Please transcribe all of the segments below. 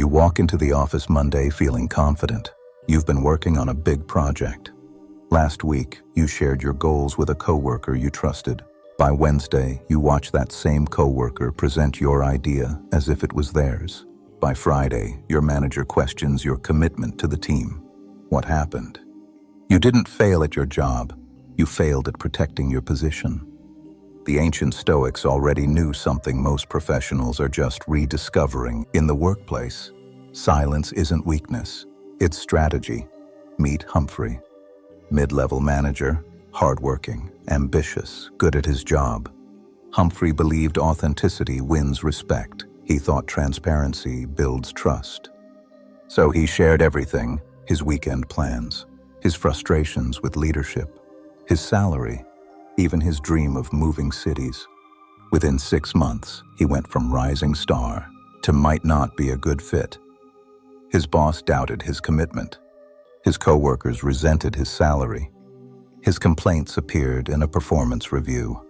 You walk into the office Monday feeling confident. You've been working on a big project. Last week, you shared your goals with a coworker you trusted. By Wednesday, you watch that same coworker present your idea as if it was theirs. By Friday, your manager questions your commitment to the team. What happened? You didn't fail at your job. You failed at protecting your position. The ancient Stoics already knew something most professionals are just rediscovering in the workplace. Silence isn't weakness, it's strategy. Meet Humphrey. Mid-level manager, hardworking, ambitious, good at his job. Humphrey believed authenticity wins respect. He thought transparency builds trust. So he shared everything, his weekend plans, his frustrations with leadership, his salary, even his dream of moving cities. Within 6 months, he went from rising star to might not be a good fit. His boss doubted his commitment. His coworkers resented his salary. His complaints appeared in a performance review.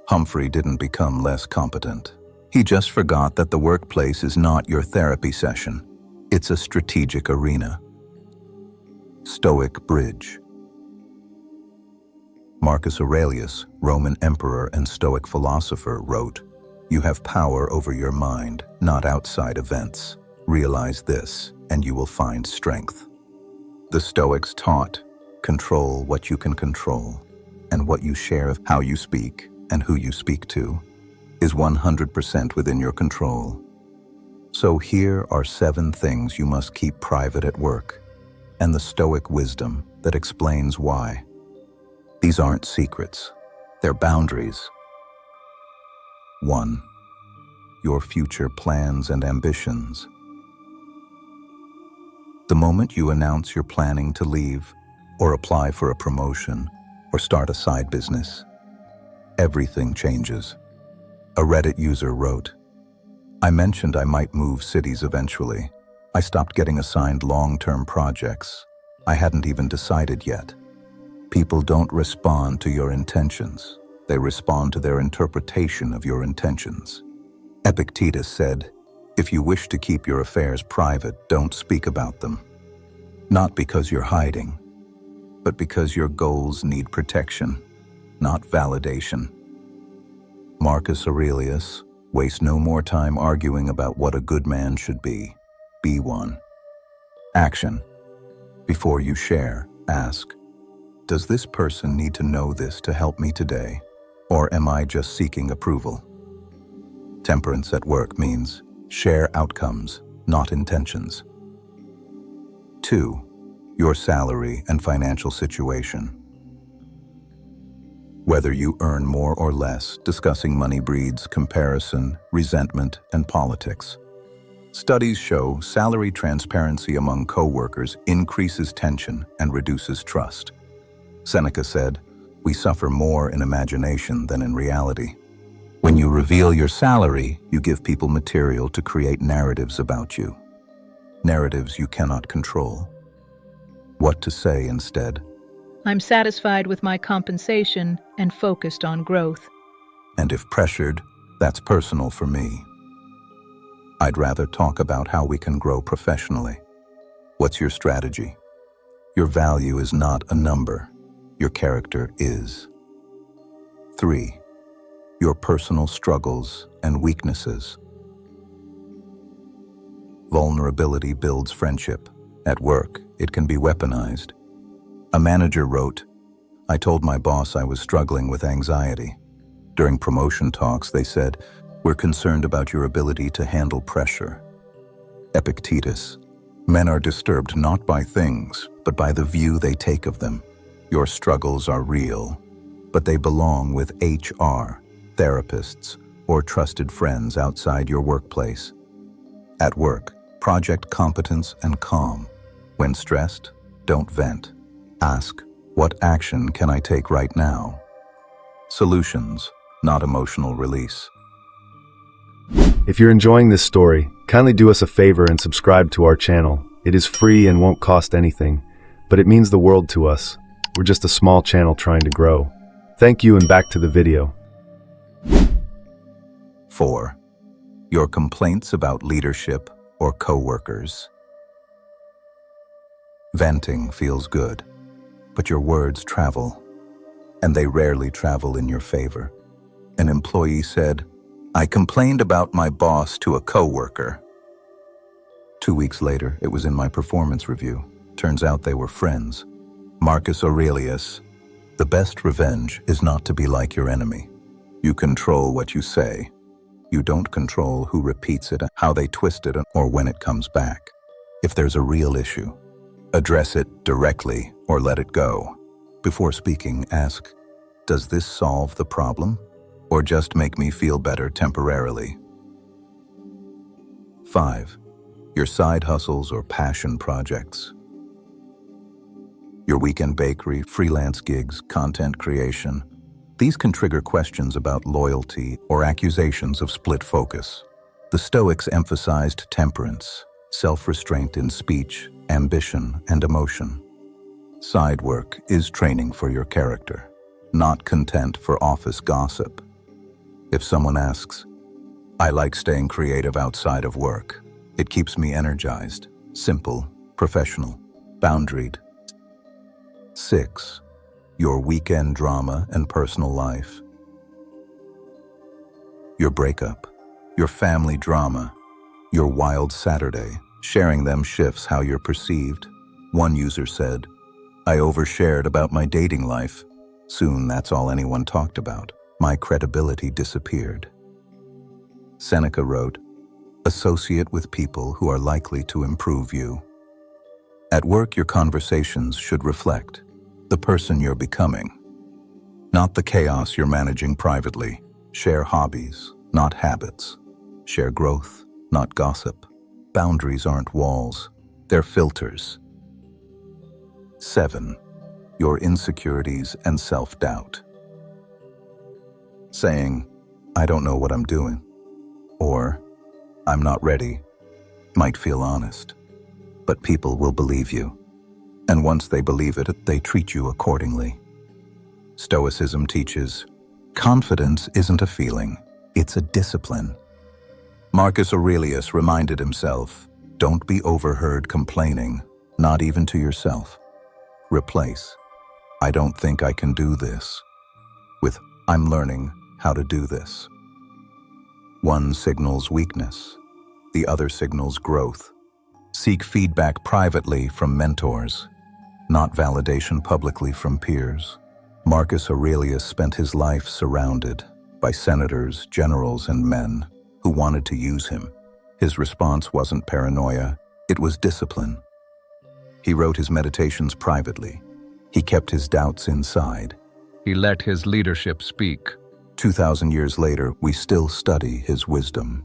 Humphrey didn't become less competent. He just forgot that the workplace is not your therapy session. It's a strategic arena. Stoic Bridge. Marcus Aurelius, Roman emperor and Stoic philosopher, wrote, "You have power over your mind, not outside events. Realize this, and you will find strength." The Stoics taught, control what you can control, and what you share of how you speak and who you speak to is 100% within your control. So here are 7 things you must keep private at work, and the Stoic wisdom that explains why. These aren't secrets, they're boundaries. 1. Your future plans and ambitions. The moment you announce you're planning to leave, or apply for a promotion, or start a side business, everything changes. A Reddit user wrote, "I mentioned I might move cities eventually. I stopped getting assigned long-term projects. I hadn't even decided yet." People don't respond to your intentions. They respond to their interpretation of your intentions. Epictetus said, "If you wish to keep your affairs private, don't speak about them. Not because you're hiding, but because your goals need protection, not validation." Marcus Aurelius, waste no more time arguing about what a good man should be. Be one. Action. Before you share, ask, does this person need to know this to help me today, or am I just seeking approval? Temperance at work means share outcomes, not intentions. 2. Your salary and financial situation. Whether you earn more or less, discussing money breeds comparison, resentment, and politics. Studies show salary transparency among coworkers increases tension and reduces trust. Seneca said, "We suffer more in imagination than in reality." When you reveal your salary, you give people material to create narratives about you. Narratives you cannot control. What to say instead? I'm satisfied with my compensation and focused on growth. And if pressured, that's personal for me. I'd rather talk about how we can grow professionally. What's your strategy? Your value is not a number. Your character is. 3. Your personal struggles and weaknesses. Vulnerability builds friendship. At work, it can be weaponized. A manager wrote, "I told my boss I was struggling with anxiety. During promotion talks, they said, 'We're concerned about your ability to handle pressure.'" Epictetus, "Men are disturbed not by things, but by the view they take of them. Your struggles are real, but they belong with HR, therapists, or trusted friends outside your workplace." At work, project competence and calm. When stressed, don't vent. Ask, what action can I take right now? Solutions, not emotional release. If you're enjoying this story, kindly do us a favor and subscribe to our channel. It is free and won't cost anything, but it means the world to us. We're just a small channel trying to grow. Thank you, and back to the video. 4. Your complaints about leadership or coworkers. Venting feels good, but your words travel, and they rarely travel in your favor. An employee said, "I complained about my boss to a coworker." 2 weeks later, it was in my performance review. Turns out they were friends. Marcus Aurelius, "The best revenge is not to be like your enemy. You control what you say. You don't control who repeats it, how they twist it, or when it comes back. If there's a real issue, address it directly or let it go. Before speaking, ask, does this solve the problem or just make me feel better temporarily?" 5. Your side hustles or passion projects. Your weekend bakery, freelance gigs, content creation. These can trigger questions about loyalty or accusations of split focus. The Stoics emphasized temperance, self-restraint in speech, ambition, and emotion. Side work is training for your character, not content for office gossip. If someone asks, "I like staying creative outside of work. It keeps me energized, simple, professional, boundaried." 6. Your weekend drama and personal life. Your breakup, your family drama, your wild Saturday. Sharing them shifts how you're perceived. One user said, "I overshared about my dating life. Soon that's all anyone talked about. My credibility disappeared." Seneca wrote, "Associate with people who are likely to improve you." At work, your conversations should reflect the person you're becoming, not the chaos you're managing privately. Share hobbies, not habits. Share growth, not gossip. Boundaries aren't walls, they're filters. 7. Your insecurities and self-doubt. Saying, "I don't know what I'm doing," or "I'm not ready," might feel honest, but people will believe you. And once they believe it, they treat you accordingly. Stoicism teaches, confidence isn't a feeling, it's a discipline. Marcus Aurelius reminded himself, don't be overheard complaining, not even to yourself. Replace, "I don't think I can do this," with, "I'm learning how to do this." One signals weakness, the other signals growth. Seek feedback privately from mentors, not validation publicly from peers. Marcus Aurelius spent his life surrounded by senators, generals, and men who wanted to use him. His response wasn't paranoia, it was discipline. He wrote his meditations privately. He kept his doubts inside. He let his leadership speak. 2,000 years later, we still study his wisdom.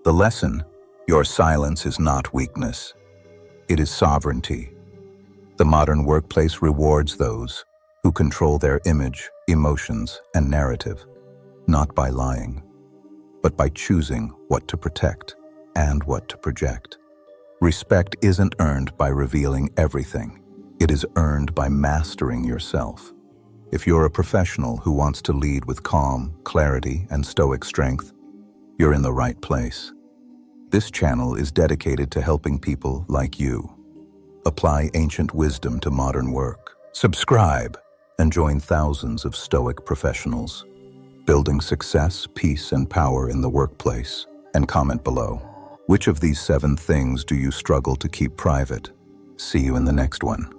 The lesson, your silence is not weakness. It is sovereignty. The modern workplace rewards those who control their image, emotions, and narrative, not by lying, but by choosing what to protect and what to project. Respect isn't earned by revealing everything. It is earned by mastering yourself. If you're a professional who wants to lead with calm, clarity, and stoic strength, you're in the right place. This channel is dedicated to helping people like you apply ancient wisdom to modern work. Subscribe and join thousands of stoic professionals, building success, peace, and power in the workplace. And comment below, which of these 7 things do you struggle to keep private? See you in the next one.